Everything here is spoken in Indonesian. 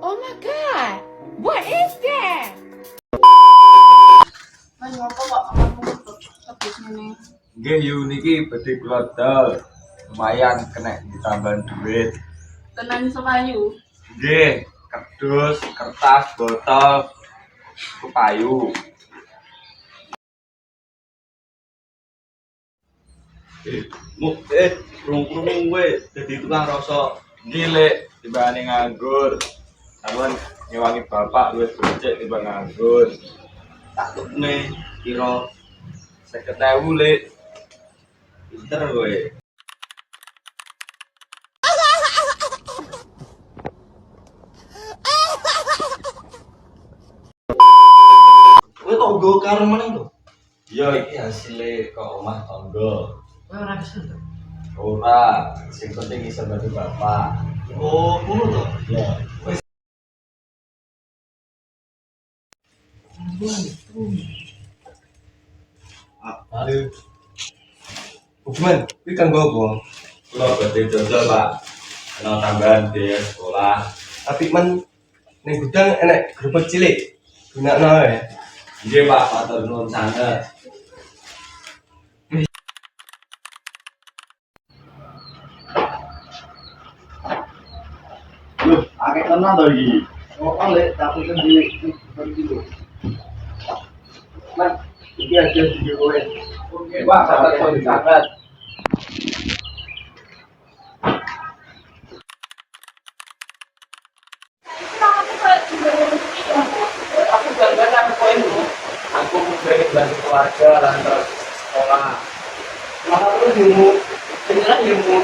Oh my god, what is that? Mas ngopo kok kamu tebus ngene? Nggih yu niki badhe kula dol. Lumayan kena ditambahan duit. Tenan iso payu. Nggih, kardus, kertas, botol, payu. Krung-krung kowe dadi tukang rasa ngilik timbangane nganggur. Sampeyan ngewangi bapak luwih becik timbang nganggur. Tak tukne kira 50.000 Lek. Pinter kowe. Kowe kok nggo karo meneh lho? Iya iki hasile kok omah tangga. Kowe ora kesel to? Ora, sing penting iso bantu bapak. Oh, ngono to. Ya. Halo. Hubungan, kuwi kanggo apa? Kula badhe dodol, Pak. Ana tambahan biaya sekolah. Tapi men ning gudang enek gerobak cilik. Gunakno ae. Nggih, Pak, matur nuwun sanget. Loh, akeh tenan to iki. Oh, lek tapi kan di gitu. Mas, iki aja video kowe. Oke, Pak, matur nuwun sanget. Aku bangga sama kowe lho. Aku pengen bantu keluarga lan terus sekolah. Maka terus ilmu, sing ilmu.